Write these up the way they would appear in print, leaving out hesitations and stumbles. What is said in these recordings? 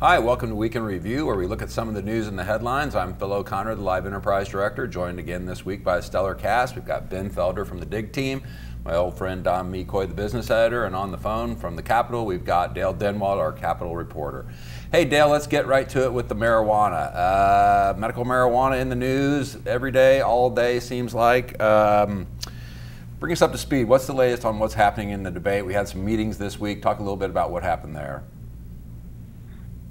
Hi, welcome to Week in Review, where we look at some of the news in the headlines. I'm Phil O'Connor, the Live Enterprise Director, joined again this week by a stellar cast. We've got Ben Felder from the DIG team, my old friend Don Mecoy, the business editor, and on the phone from the Capitol, we've got Dale Denwald, our Capitol reporter. Hey Dale, let's get right to it with the marijuana. Medical marijuana in the news every day, all day, seems like. Bring us up to speed. What's the latest on what's happening in the debate? We had some meetings this week. Talk a little bit about what happened there.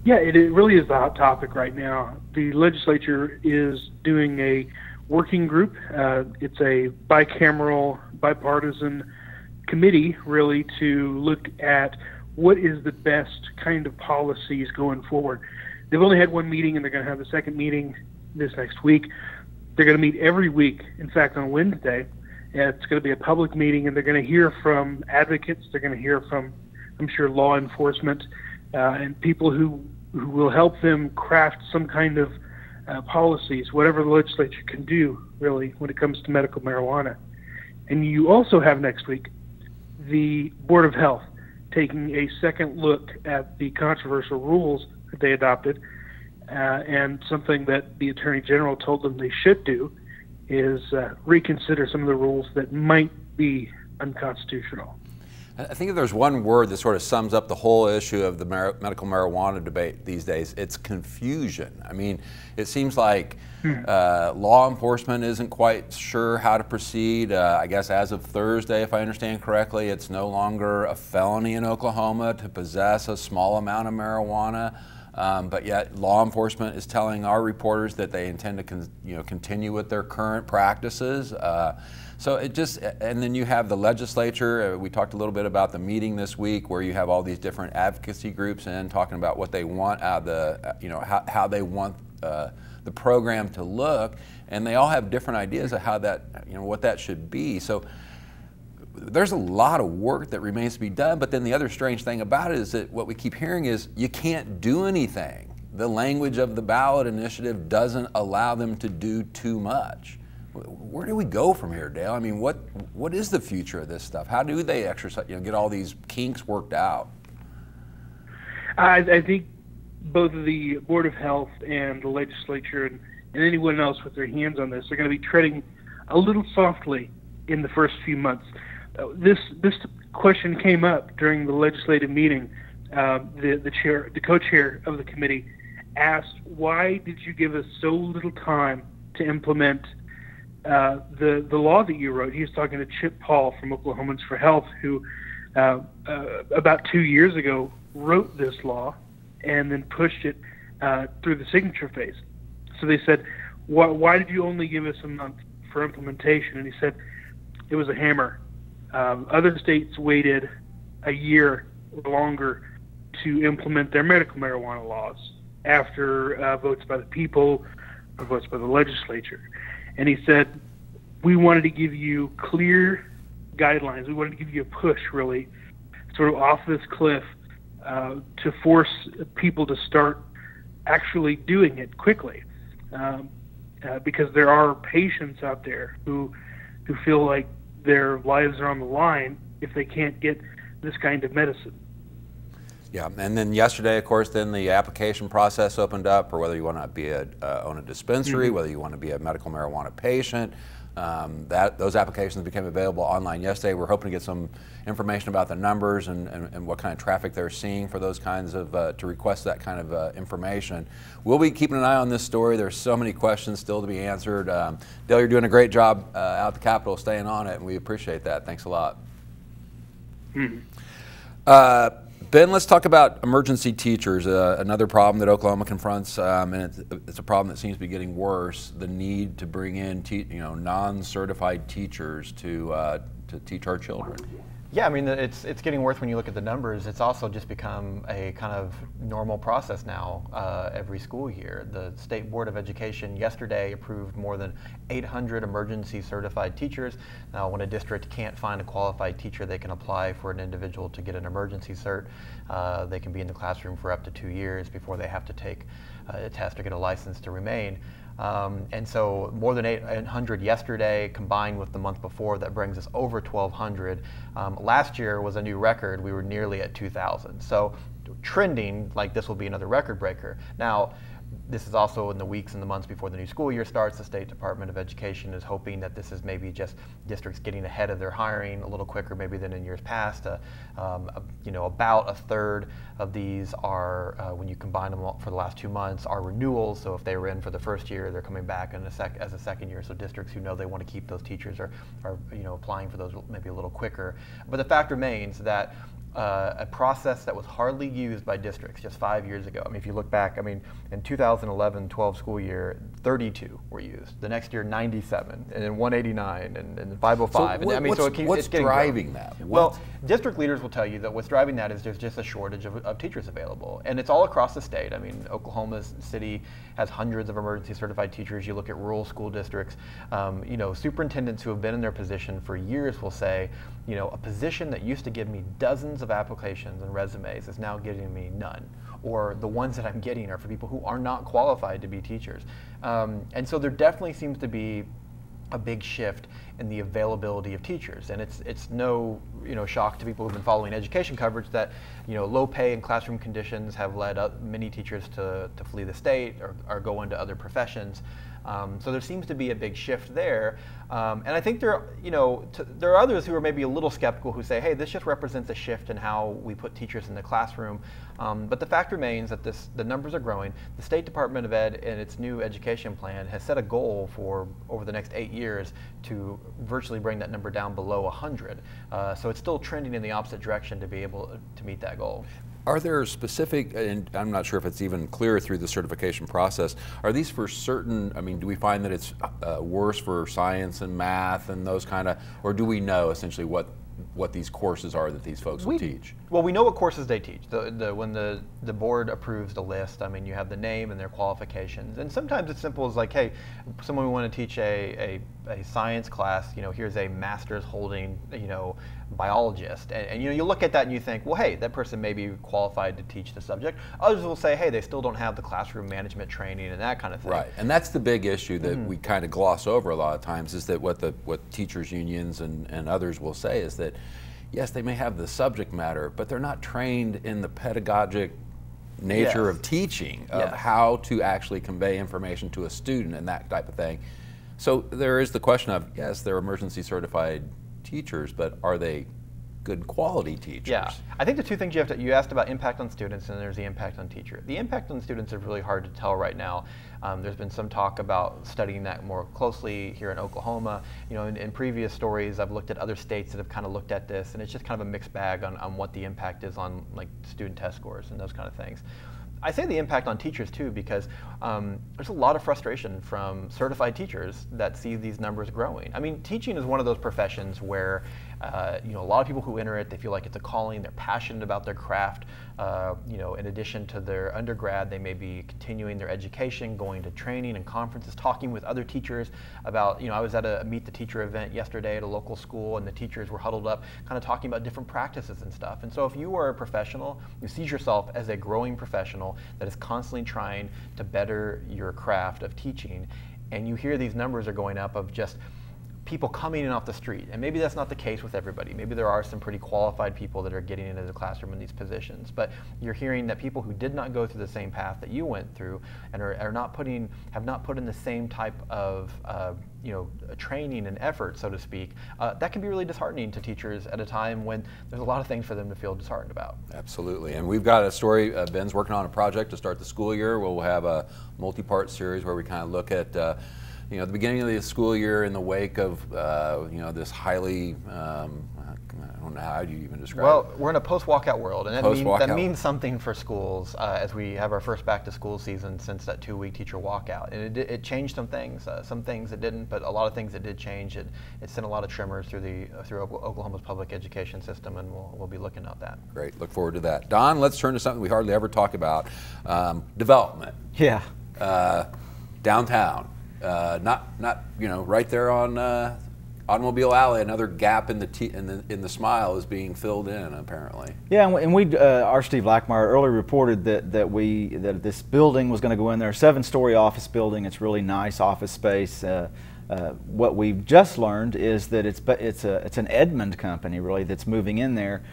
Yeah, it really is the hot topic right now. The legislature is doing a working group. It's a bicameral, bipartisan committee, really, to look at what is the best kind of policies going forward. They've only had one meeting, and they're going to have the second meeting this next week. They're going to meet every week, in fact, on Wednesday. It's going to be a public meeting, and they're going to hear from advocates. They're going to hear from, I'm sure, law enforcement and people who will help them craft some kind of policies, whatever the legislature can do, really, when it comes to medical marijuana. And you also have next week the Board of Health taking a second look at the controversial rules that they adopted, and something that the Attorney General told them they should do is reconsider some of the rules that might be unconstitutional. I think if there's one word that sort of sums up the whole issue of the medical marijuana debate these days, it's confusion. I mean, it seems like law enforcement isn't quite sure how to proceed. I guess as of Thursday, if I understand correctly, it's no longer a felony in Oklahoma to possess a small amount of marijuana. But yet law enforcement is telling our reporters that they intend to continue with their current practices. So it just, and then you have the legislature. We talked a little bit about the meeting this week where you have all these different advocacy groups in talking about what they want out of the, how they want the program to look, and they all have different ideas of how that, what that should be. So there's a lot of work that remains to be done, but then the other strange thing about it is that what we keep hearing is you can't do anything. The language of the ballot initiative doesn't allow them to do too much. Where do we go from here, Dale? I mean, what is the future of this stuff? How do they exercise, get all these kinks worked out? I think both the Board of Health and the legislature and anyone else with their hands on this are going to be treading a little softly in the first few months. This question came up during the legislative meeting. The co-chair of the committee asked, "Why did you give us so little time to implement the law that you wrote?" He was talking to Chip Paul from Oklahomans for Health, who about 2 years ago wrote this law and then pushed it through the signature phase. So they said, "Why did you only give us a month for implementation?" And he said, "It was a hammer. Other states waited a year or longer to implement their medical marijuana laws after votes by the people or votes by the legislature." And he said, "We wanted to give you clear guidelines. We wanted to give you a push, really, sort of off this cliff to force people to start actually doing it quickly, because there are patients out there who feel like their lives are on the line if they can't get this kind of medicine." Yeah, and then yesterday, of course, then the application process opened up for whether you want to own a dispensary, whether you want to be a medical marijuana patient. Those applications became available online yesterday. We're hoping to get some information about the numbers and what kind of traffic they're seeing for those kinds of, to request that kind of information. We'll be keeping an eye on this story. There's so many questions still to be answered. Dale, you're doing a great job out at the Capitol staying on it, and we appreciate that. Thanks a lot. Ben, let's talk about emergency teachers, another problem that Oklahoma confronts, and it's a problem that seems to be getting worse, the need to bring in non-certified teachers to teach our children. Yeah, I mean, it's getting worse when you look at the numbers. It's also just become a kind of normal process now every school year. The State Board of Education yesterday approved more than 800 emergency certified teachers. Now, when a district can't find a qualified teacher, they can apply for an individual to get an emergency cert. They can be in the classroom for up to 2 years before they have to take a test or get a license to remain. And so more than 800 yesterday, combined with the month before, that brings us over 1,200. Last year was a new record. We were nearly at 2,000. So trending like this will be another record breaker. Now, this is also in the weeks and the months before the new school year starts. The State Department of Education is hoping that this is maybe just districts getting ahead of their hiring a little quicker maybe than in years past. About a third of these are, when you combine them for the last 2 months, are renewals. So if they were in for the first year, they're coming back as a second year. So districts who know they want to keep those teachers are applying for those maybe a little quicker. But the fact remains that a process that was hardly used by districts just 5 years ago. I mean, if you look back, in 2011-12 school year, 32 were used. The next year, 97, and then 189, and 505. What's driving that? Well, district leaders will tell you that what's driving that is there's just a shortage of teachers available, and it's all across the state. Oklahoma City has hundreds of emergency certified teachers. You look at rural school districts, superintendents who have been in their position for years will say, a position that used to give me dozens of applications and resumes is now giving me none. Or the ones that I'm getting are for people who are not qualified to be teachers. And so there definitely seems to be a big shift in the availability of teachers, and it's no shock to people who've been following education coverage that low pay and classroom conditions have led many teachers to flee the state or go into other professions. So there seems to be a big shift there, and I think there are others who are maybe a little skeptical who say, hey, this just represents a shift in how we put teachers in the classroom. But the fact remains that the numbers are growing. The State Department of Ed in its new education plan has set a goal for over the next 8 years to virtually bring that number down below 100. So it's still trending in the opposite direction to be able to meet that goal. Are there specific, and I'm not sure if it's even clear through the certification process, are these for certain, do we find that it's worse for science and math and those kind of, or do we know essentially what these courses are that these folks will teach? Well, we know what courses they teach. When the board approves the list, you have the name and their qualifications. And sometimes it's simple as like, hey, someone we want to teach a science class, here's a master's holding, biologist. And you look at that and you think, well, hey, that person may be qualified to teach the subject. Others will say, hey, they still don't have the classroom management training and that kind of thing. Right, and that's the big issue that we kind of gloss over a lot of times, is that what teachers unions and others will say is that, yes, they may have the subject matter, but they're not trained in the pedagogic nature of teaching, of how to actually convey information to a student and that type of thing. So there is the question of, yes, they're emergency certified teachers, but are they good quality teachers? Yeah, I think the two things you asked about impact on students, and there's the impact on teacher. The impact on students is really hard to tell right now. There's been some talk about studying that more closely here in Oklahoma. In previous stories, I've looked at other states that have kind of looked at this, and it's just kind of a mixed bag on what the impact is on like student test scores and those kind of things. I say the impact on teachers too, because there's a lot of frustration from certified teachers that see these numbers growing. Teaching is one of those professions where a lot of people who enter it, they feel like it's a calling, they're passionate about their craft. In addition to their undergrad, they may be continuing their education, going to training and conferences, talking with other teachers about, I was at a Meet the Teacher event yesterday at a local school, and the teachers were huddled up kind of talking about different practices and stuff. And so if you are a professional, you see yourself as a growing professional that is constantly trying to better your craft of teaching, and you hear these numbers are going up of just people coming in off the street, and maybe that's not the case with everybody. Maybe there are some pretty qualified people that are getting into the classroom in these positions, but you're hearing that people who did not go through the same path that you went through and have not put in the same type of training and effort, so to speak, that can be really disheartening to teachers at a time when there's a lot of things for them to feel disheartened about. Absolutely, and we've got a story. Ben's working on a project to start the school year. We'll have a multi-part series where we kind of look at the beginning of the school year in the wake of this highly, I don't know, how do you even describe it? Well, we're in a post-walkout world, and that means something for schools as we have our first back-to-school season since that 2-week teacher walkout. And it changed some things it didn't, but a lot of things it did change. It sent a lot of tremors through Oklahoma's public education system, and we'll be looking at that. Great, look forward to that. Don, let's turn to something we hardly ever talk about, development. Yeah. Downtown. Not right there on Automobile Alley. Another gap in the smile is being filled in, apparently. Yeah, and we our Steve Lackmeyer earlier reported that this building was going to go in there, 7-story office building. It's really nice office space. What we've just learned is that it's an Edmond company really that's moving in there.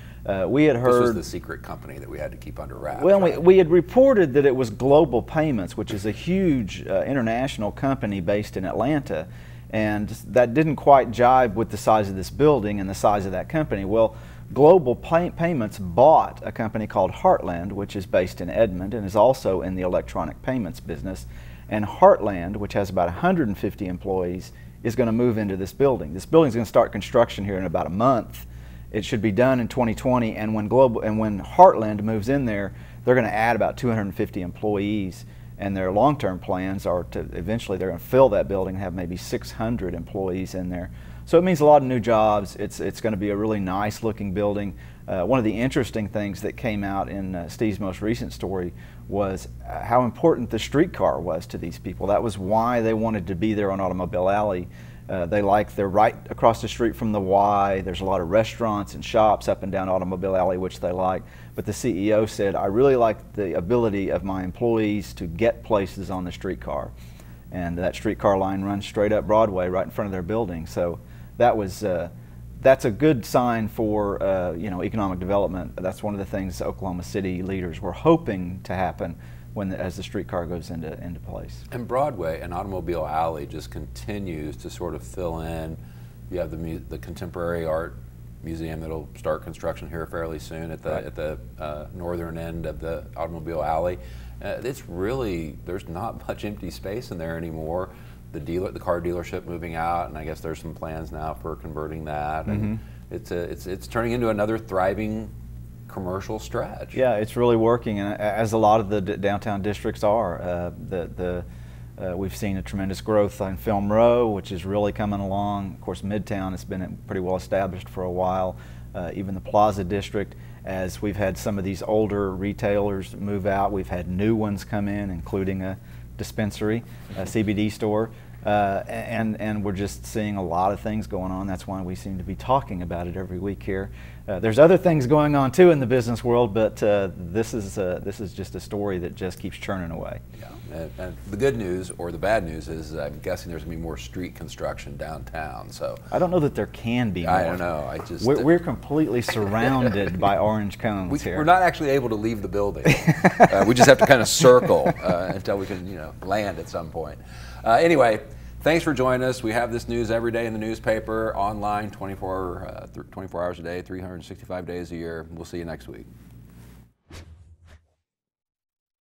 We had heard this was the secret company that we had to keep under wraps. Well, right? we had reported that it was Global Payments, which is a huge international company based in Atlanta, and that didn't quite jive with the size of this building and the size of that company. Well, Global Payments bought a company called Heartland, which is based in Edmond and is also in the electronic payments business. And Heartland, which has about 150 employees, is going to move into this building. This building is going to start construction here in about a month. It should be done in 2020, and when Heartland moves in there, they're going to add about 250 employees, and their long-term plans are to eventually they're going to fill that building and have maybe 600 employees in there. So it means a lot of new jobs. It's going to be a really nice looking building. One of the interesting things that came out in Steve's most recent story was how important the streetcar was to these people. That was why they wanted to be there on Automobile Alley. They're right across the street from the Y. There's a lot of restaurants and shops up and down Automobile Alley, which they like. But the CEO said, I really like the ability of my employees to get places on the streetcar. And that streetcar line runs straight up Broadway right in front of their building. So that's a good sign for economic development. That's one of the things Oklahoma City leaders were hoping to happen as the streetcar goes into place. And Broadway and Automobile Alley just continues to sort of fill in. You have the Contemporary Art Museum that'll start construction here fairly soon at the northern end of the Automobile Alley. There's not much empty space in there anymore. The car dealership moving out, and I guess there's some plans now for converting that. And it's turning into another thriving commercial stretch. Yeah, it's really working, and as a lot of the downtown districts are. We've seen a tremendous growth on Film Row, which is really coming along. Of course, Midtown has been pretty well established for a while. Even the Plaza District, as we've had some of these older retailers move out, we've had new ones come in, including a dispensary, a CBD store. And we're just seeing a lot of things going on. That's why we seem to be talking about it every week here. There's other things going on too in the business world, but this is just a story that just keeps churning away. Yeah. And the good news or the bad news is I'm guessing there's going to be more street construction downtown. So I don't know that there can be more. I don't know. We're completely surrounded by orange cones here. We're not actually able to leave the building. We just have to kind of circle until we can land at some point. Anyway. Thanks for joining us. We have this news every day in the newspaper, online, 24 hours a day, 365 days a year. We'll see you next week.